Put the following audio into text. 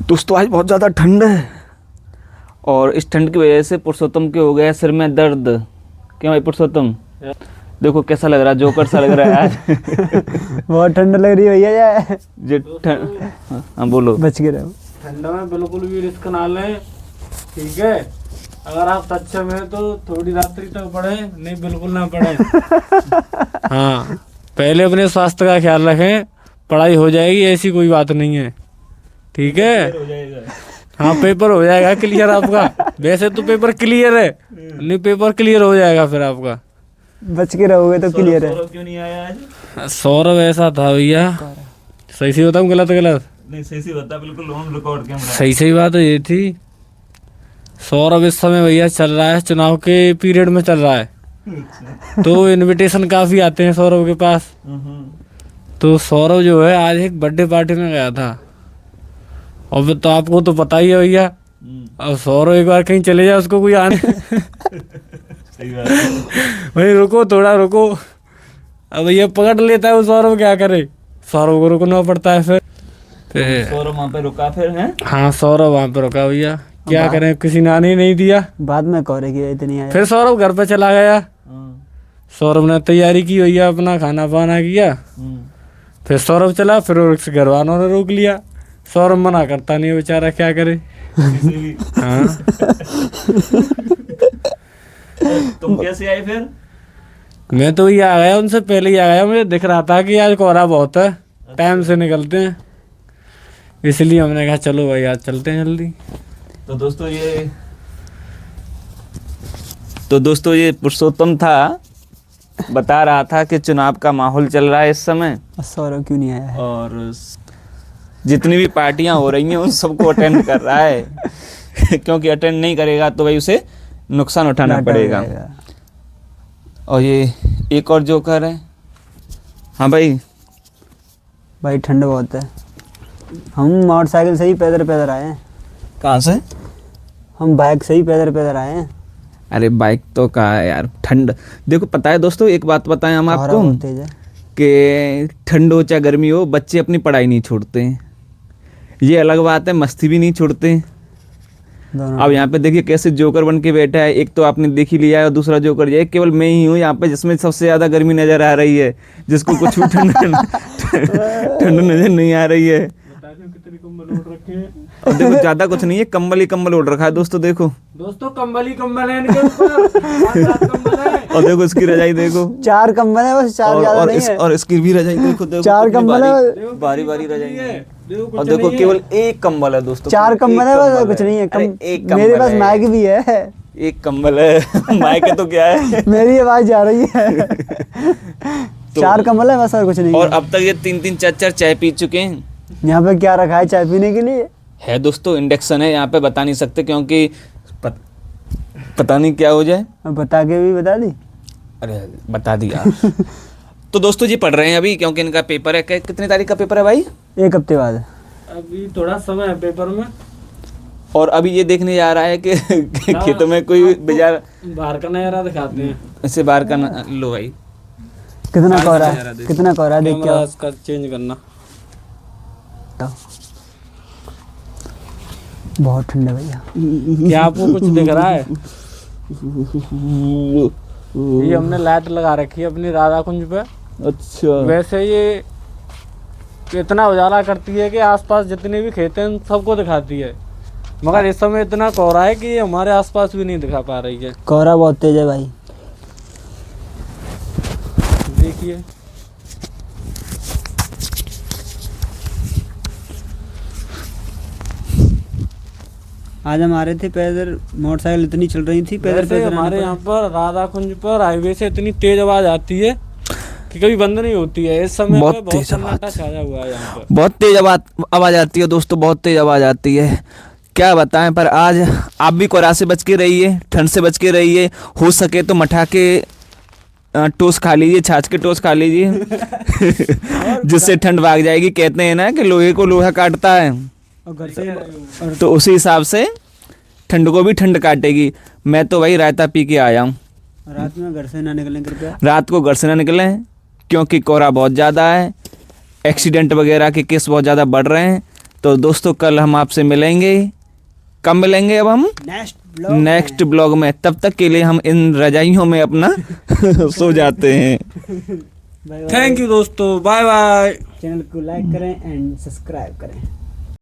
दोस्तों आज बहुत ज़्यादा ठंड है और इस ठंड की वजह से पुरुषोत्तम के हो गया सिर में दर्द। क्यों भाई पुरुषोत्तम, देखो कैसा लग रहा है, जोकर सा लग रहा है आज। बहुत ठंड लग रही है भैया यार। हाँ बोलो। बच के रहो। ठंड में बिल्कुल भी रिस्क ना लें, ठीक है। अगर आप सक्षम है तो थोड़ी रात्रि तक पढ़े, नहीं बिल्कुल ना पढ़े। हाँ, पहले अपने स्वास्थ्य का ख्याल रखें, पढ़ाई हो जाएगी, ऐसी कोई बात नहीं है, ठीक है। हाँ पेपर हो जाएगा क्लियर आपका। वैसे तो पेपर क्लियर है, नहीं पेपर क्लियर हो जाएगा फिर आपका। बच के रहोगे तो क्लियर है। क्यों नहीं आया आज? सौरभ ऐसा था भैया, सही से बताऊँ गलत गलत? नहीं सही से बता, बिल्कुल ऑन रिकॉर्ड कैमरा। सही बात तो ये थी, सौरभ इस समय भैया चल रहा है, चुनाव के पीरियड में चल रहा है, तो इनविटेशन काफ़ी आते हैं सौरभ के पास। तो सौरभ जो है आज एक बर्थडे पार्टी में गया था, और तो आपको तो पता ही है भैया, अब सौरभ एक बार कहीं चले जाए उसको कोई आने। सही बात है। भाई रुको थोड़ा रुको, अब भैया पकड़ लेता है वो सौरभ, क्या करे, सौरभ को रुकना पड़ता है फिर। सौरभ वहाँ पे रुका फिर है? हाँ सौरभ वहाँ पे रुका भैया, क्या करें, किसी ने आने ही नहीं दिया। बाद में कौरे की इतनी आया। फिर सौरभ घर पे चला गया, सौरभ ने तैयारी की भैया, अपना खाना पाना किया, फिर सौरभ चला, फिर उसके घर वालों ने रोक लिया। सौरभ मना करता नहीं बेचारा, क्या करे। हाँ। तुम कैसे आए फिर? मैं तो ये आ गया, उनसे पहले ही आ गया, मुझे दिख रहा था कि आज कोहरा बहुत है, टाइम से निकलते हैं, इसलिए हमने कहा चलो भाई आज चलते हैं जल्दी। तो दोस्तों ये पुरुषोत्तम था, बता रहा था कि चुनाव का माहौल चल रहा है इस समय, सौरभ क्यों नहीं आया है? और जितनी भी पार्टियां हो रही हैं उन सबको अटेंड कर रहा है। क्योंकि अटेंड नहीं करेगा तो भाई उसे नुकसान उठाना पड़ेगा। और ये एक और जोकर है। हाँ भाई ठंड बहुत है, हम मोटरसाइकिल से ही पैदल आए हैं। कहाँ से? हम बाइक से ही पैदल आए हैं। अरे बाइक तो कहाँ है यार, ठंड देखो। पता है दोस्तों, एक बात बताएं हम आपको कि ठंड हो चाहे गर्मी हो, बच्चे अपनी पढ़ाई नहीं छोड़ते हैं, ये अलग बात है, मस्ती भी नहीं छोड़ते हैं। अब यहाँ पे देखिए कैसे जोकर बन के बैठा है, एक तो आपने देख ही लिया है और दूसरा जोकर ये केवल मैं ही हूँ यहाँ पे जिसमें सबसे ज़्यादा गर्मी नज़र आ रही है, जिसको कुछ ठंड नज़र नहीं आ रही है। और देखो ज़्यादा कुछ नहीं है, कंबल ही कंबल ओढ़ रखा है दोस्तों, देखो दोस्तों कंबल ही कंबल है इनके ऊपर, 5-7 कंबल है। और देखो इसकी रजाई देखो, 4 कंबल है बस, 4 ज़्यादा नहीं है। और इसकी भी रजाई देखो, 4 कंबल है, बारी बारी रजाई है। और देखो केवल एक कंबल है दोस्तों, 4 कंबल है बस, कुछ नहीं है। मेरे पास माइक भी है, एक कंबल है। माइक है तो क्या है, मेरी आवाज जा रही है। 4 कंबल है बस, और कुछ नहीं। और अब तक ये 3-3 4-4 चाय पी चुके हैं। यहाँ पे क्या रखा है चाय पीने के लिए? है दोस्तों इंडक्शन है, यहाँ पे बता नहीं सकते क्योंकि पता नहीं क्या हो जाए। बता के भी बता दी। अरे बता दिया। तो दोस्तों ये पढ़ रहे हैं अभी, क्योंकि इनका पेपर है। कितनी तारीख का पेपर है भाई? 1 हफ्ते बाद। अभी थोड़ा समय है पेपर में, और अभी ये देखने जा रहा है कि खेतों में कोई बेजार बाहर का नजारा दिखाते हैं। ऐसे बाहर का लो भाई, कितना कोहरा है, कितना कोहरा है, देख के इसका चेंज करना। बहुत ठंड है भैया। क्या आपको कुछ दिख रहा है? ये हमने लाइट लगा रखी है अपनी राधा कुंज पे। अच्छा। वैसे ये इतना उजाला करती है कि आसपास जितने भी खेत हैं सबको दिखाती है, मगर इस समय इतना कोहरा है कि ये हमारे आसपास भी नहीं दिखा पा रही है। कोहरा बहुत तेज है भाई, देखिए। आज हम आ रहे थे पैदल, मोटरसाइकिल इतनी चल रही थी पैदल। हमारे यहाँ पर राधा कुंज पर हाईवे से इतनी तेज आवाज आती है कि कभी बंद नहीं होती है। इस समय बहुत सन्नाटा छाया हुआ है यहाँ पर, बहुत तेज आवाज आती है दोस्तों, बहुत तेज आवाज आती है, क्या बताएं। पर आज आप भी कोहरा से बच के रहिए, ठंड से बच के रहिए, हो सके तो मठा के टोस्ट खा लीजिए, छाछ के टोस्ट खा लीजिए। जिससे ठंड भाग जाएगी। कहते हैं ना कि लोहे को लोहा काटता है, तो उसी हिसाब से ठंड को भी ठंड काटेगी। मैं तो वही रायता पी के आया हूँ। रात में घर से ना निकलें कृपया, रात को घर से ना निकलें, क्योंकि कोहरा बहुत ज़्यादा है, एक्सीडेंट वगैरह के केस बहुत ज़्यादा बढ़ रहे हैं। तो दोस्तों कल हम आपसे मिलेंगे। कब मिलेंगे अब हम? नेक्स्ट ब्लॉग में। तब तक के लिए हम इन रजाइयों में अपना सो जाते हैं। थैंक यू दोस्तों, बाय बाय। चैनल को लाइक करें एंड सब्सक्राइब करें।